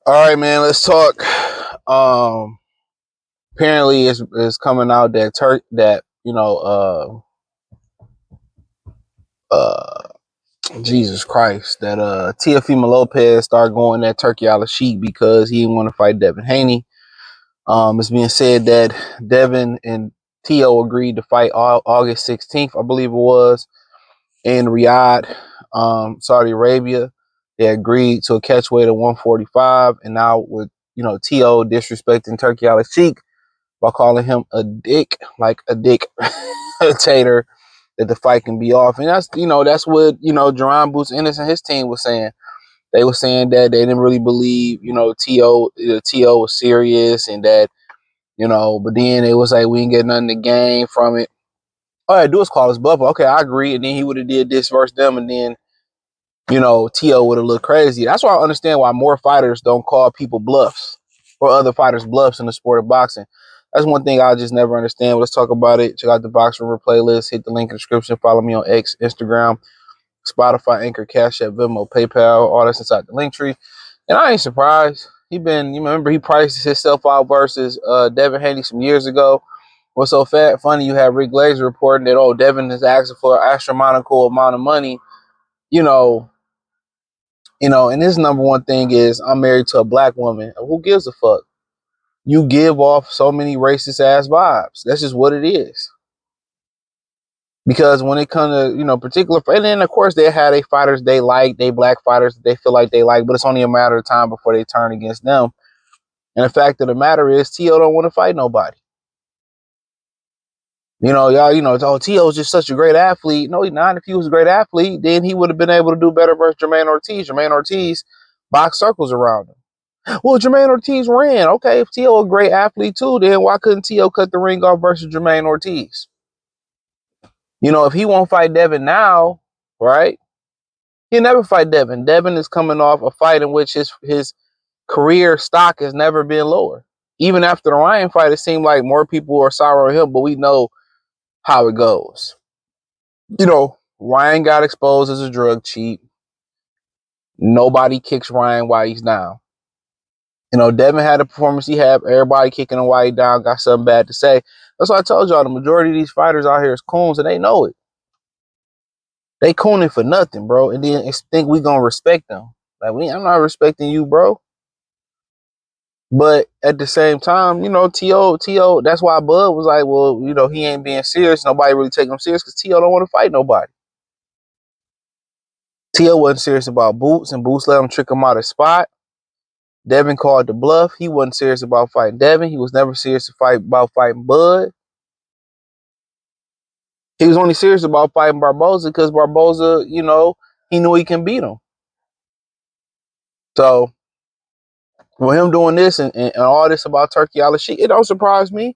All right, man. Let's talk. Apparently, it's coming out that Jesus Christ, that Teofimo Lopez started going that Turki Alalshikh because he didn't want to fight Devin Haney. It's being said that Devin and Teo agreed to fight August 16th, I believe it was, in Riyadh, Saudi Arabia. They agreed to a catch weight of 145, and now with Teo disrespecting Turki Alalshikh by calling him a dick, like a dick tater, that the fight can be off. And that's what Jerron Boots Ennis and his team was saying. They were saying that they didn't really believe Teo was serious, and that but then it was like we didn't get nothing to gain from it. All I had to do is call his bluff. Okay, I agree, and then he would have did this versus them, and then Teo would have looked crazy. That's why I understand why more fighters don't call people bluffs or other fighters bluffs in the sport of boxing. That's one thing I just never understand. But let's talk about it. Check out the Box River playlist. Hit the link in the description. Follow me on X, Instagram, Spotify, Anchor, Cash App, Venmo, PayPal. All that's inside the link tree. And I ain't surprised. You remember he priced himself out versus Devin Haney some years ago. What's so funny? You have Rick Glazer reporting that Devin is asking for an astronomical amount of money. And his number one thing is, I'm married to a black woman. Who gives a fuck? You give off so many racist ass vibes. That's just what it is. Because when it comes to, particular, and then of course they have their fighters they like, they black fighters they feel like they like, but it's only a matter of time before they turn against them. And the fact of the matter is, Teo don't want to fight nobody. Y'all, Teo's just such a great athlete. No, he's not. If he was a great athlete, then he would have been able to do better versus Jermaine Ortiz. Jermaine Ortiz boxed circles around him. Well, Jermaine Ortiz ran. Okay, if Teo a great athlete too, then why couldn't Teo cut the ring off versus Jermaine Ortiz? If he won't fight Devin now, right? He'll never fight Devin. Devin is coming off a fight in which his career stock has never been lower. Even after the Ryan fight, it seemed like more people are sour on him, but we know how it goes. Ryan got exposed as a drug cheat. Nobody kicks Ryan while he's down. Devin had a performance he had. Everybody kicking him while he's down, got something bad to say. That's why I told y'all the majority of these fighters out here is coons, and they know it. They cooning for nothing, bro. And then think we gonna respect them. Like, I'm not respecting you, bro. But at the same time, Teo, that's why Bud was like, well, he ain't being serious. Nobody really take him serious because Teo don't want to fight nobody. Teo wasn't serious about Boots, and Boots let him trick him out of spot. Devin called the bluff. He wasn't serious about fighting Devin. He was never serious about fighting Bud. He was only serious about fighting Barboza because Barboza, he knew he can beat him. So, with him doing this and all this about Turki Alalshikh, it don't surprise me.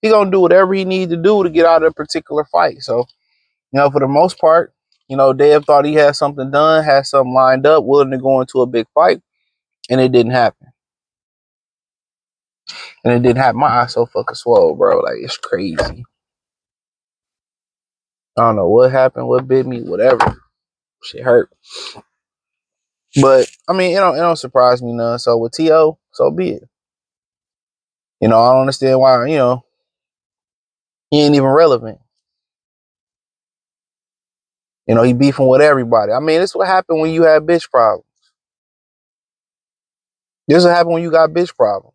He gonna do whatever he needs to do to get out of a particular fight. So, for the most part, Dev thought he had something done, had something lined up, willing to go into a big fight, and it didn't happen. And it didn't happen. My eyes so fucking swole, bro. Like, it's crazy. I don't know what happened, what bit me, whatever. Shit hurt. But I mean, it don't surprise me none. So with Teo, so be it. I don't understand why, he ain't even relevant. He beefing with everybody. I mean, this is what happened when you have bitch problems. This is what happened when you got bitch problems.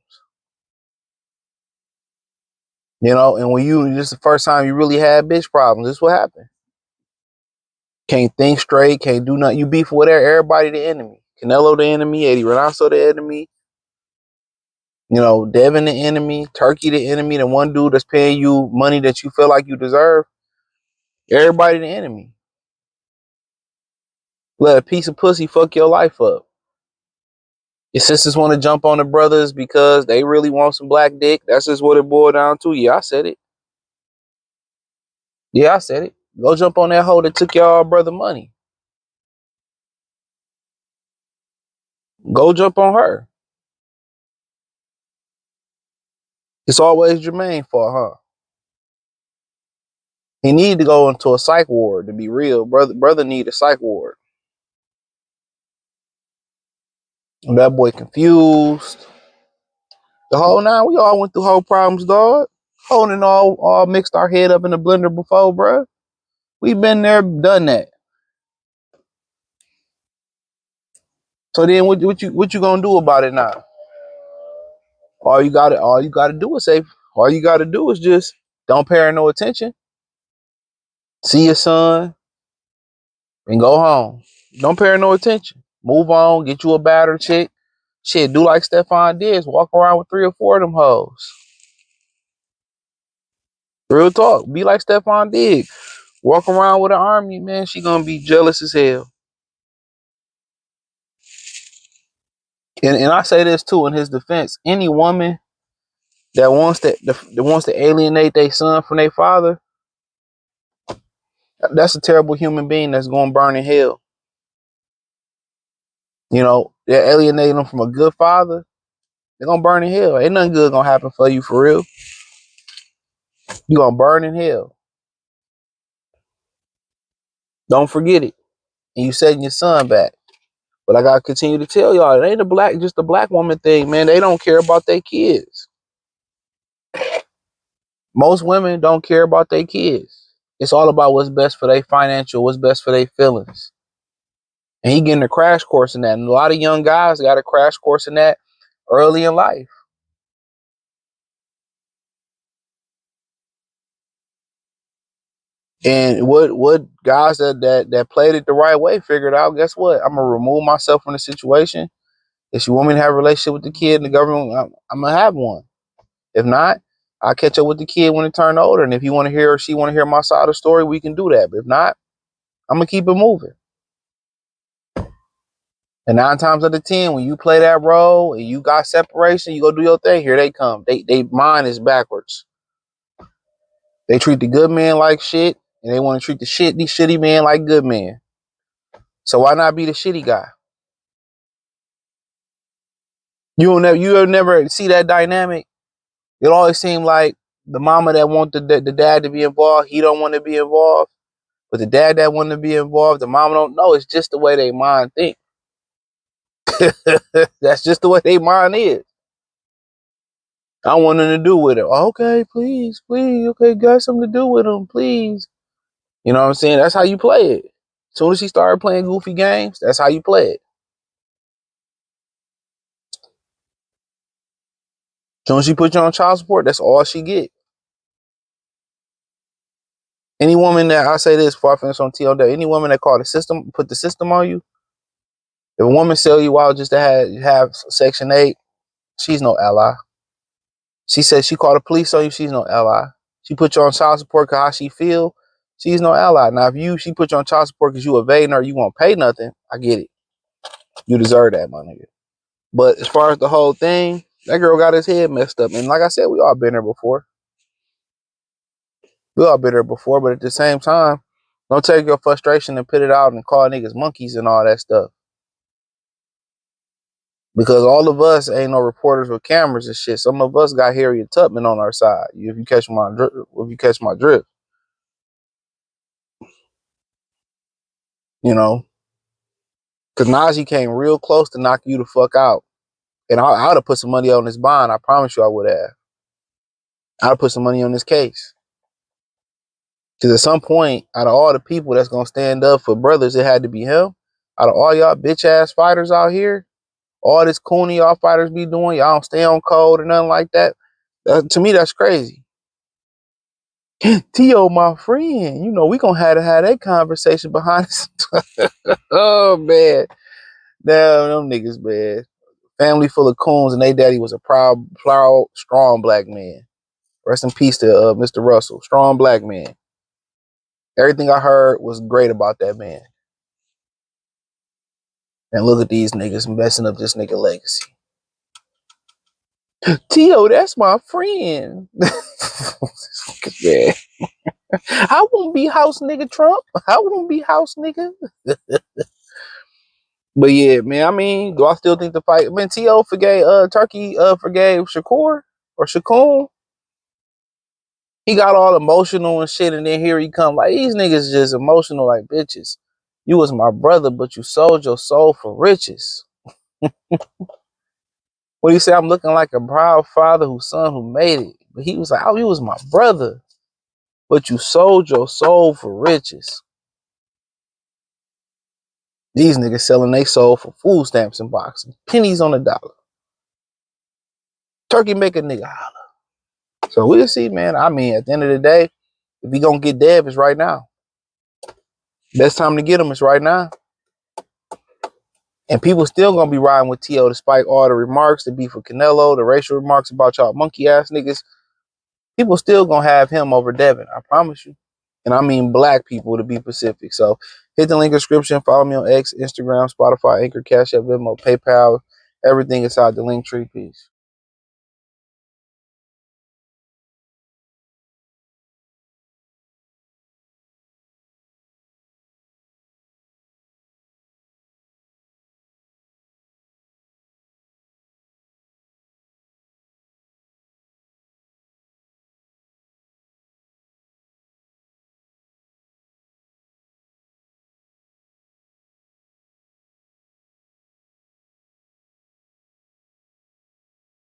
And when this is the first time you really had bitch problems, this is what happened. Can't think straight, can't do nothing. You beefing with everybody the enemy. Canelo the enemy, Eddie Renato the enemy. Devin the enemy, Turki the enemy, the one dude that's paying you money that you feel like you deserve. Everybody the enemy. Let a piece of pussy fuck your life up. Your sisters want to jump on the brothers because they really want some black dick. That's just what it boiled down to. Yeah, I said it. Yeah, I said it. Go jump on that hoe that took y'all brother money. Go jump on her. It's always Jermaine's fault, huh? He need to go into a psych ward, to be real. Brother need a psych ward. That boy confused. The whole nine, we all went through whole problems, dog. Holding all mixed our head up in the blender before, bro. We been there, done that. So then what you gonna do about it now? All you gotta do is say, all you gotta do is just don't pay her no attention. See your son and go home. Don't pay her no attention. Move on, get you a battered chick. Shit, do like Stefan did. Walk around with 3 or 4 of them hoes. Real talk. Be like Stefan did. Walk around with an army, man. She gonna be jealous as hell. And I say this too in his defense. Any woman that wants to alienate their son from their father, that's a terrible human being that's gonna burn in hell. You know, they're alienating them from a good father. They're gonna burn in hell. Ain't nothing good gonna happen for you for real. You gonna burn in hell. Don't forget it. And you setting your son back. But I gotta continue to tell y'all, it ain't just a black woman thing, man. They don't care about their kids. Most women don't care about their kids. It's all about what's best for their financial, what's best for their feelings. And he getting a crash course in that. And a lot of young guys got a crash course in that early in life. And what guys that played it the right way figured out, guess what? I'm gonna remove myself from the situation. If you want me to have a relationship with the kid and the government, I'm gonna have one. If not, I'll catch up with the kid when it turn older. And if you want to hear or she want to hear my side of the story, we can do that. But if not, I'm gonna keep it moving. And 9 times out of 10, when you play that role and you got separation, you go do your thing. Here they come. They mind is backwards. They treat the good man like shit, and they want to treat the shitty man like good man. So why not be the shitty guy? You'll never see that dynamic. It always seem like the mama that want the dad to be involved, he don't want to be involved. But the dad that want to be involved, the mama don't know. It's just the way they mind think. That's just the way they mind is. I want nothing to do with it. Okay, please. Okay, got something to do with him, please. You know what I'm saying? That's how you play it. As soon as she started playing goofy games, that's how you play it. As soon as she put you on child support, that's all she get. Any woman that, I say this before I finish on TLW, any woman that call the system, put the system on you, if a woman sell you out just to have Section 8, she's no ally. She said she called the police on you, she's no ally. She put you on child support because how she feel, she's no ally. Now, if she put you on child support because you evading her, you won't pay nothing, I get it. You deserve that, my nigga. But as far as the whole thing, that girl got his head messed up. And like I said, we all been there before. But at the same time, don't take your frustration and put it out and call niggas monkeys and all that stuff. Because all of us ain't no reporters with cameras and shit. Some of us got Harriet Tubman on our side. If you catch my drift, you know, because Najee came real close to knock you the fuck out, and I would have put some money on this bond. I promise you, I would have. I'd have put some money on this case. Because at some point, out of all the people that's gonna stand up for brothers, it had to be him. Out of all y'all bitch ass fighters out here, all this cooney y'all fighters be doing, y'all don't stay on code or nothing like that. To me, that's crazy. Tio, my friend, you know we gonna have to have that conversation behind us. Oh man, damn them niggas, man. Family full of coons, and they daddy was a proud, strong black man. Rest in peace to Mr. Russell, strong black man. Everything I heard was great about that man. And look at these niggas messing up this nigga legacy. Tio, that's my friend. Yeah. I won't be house nigga Trump. I won't be house nigga. But yeah, man, I mean, do I still think the fight? I mean, Tio forgave Turki forgave Shakur or Shakun. He got all emotional and shit, and then here he come. Like, these niggas just emotional like bitches. You was my brother, but you sold your soul for riches. What he said, I'm looking like a proud father whose son who made it. But he was like, oh, you was my brother, but you sold your soul for riches. These niggas selling their soul for food stamps and boxes. Pennies on the dollar. Turkey make a nigga holler. So we'll see, man. I mean, at the end of the day, if he gonna get Dev, it's right now. Best time to get him is right now. And people still gonna be riding with T.O. despite all the remarks, the beef with Canelo, the racial remarks about y'all monkey ass niggas. People still gonna have him over Devin. I promise you. And I mean black people, to be specific. So hit the link in the description. Follow me on X, Instagram, Spotify, Anchor, Cash App, Venmo, PayPal. Everything inside the link tree. Peace.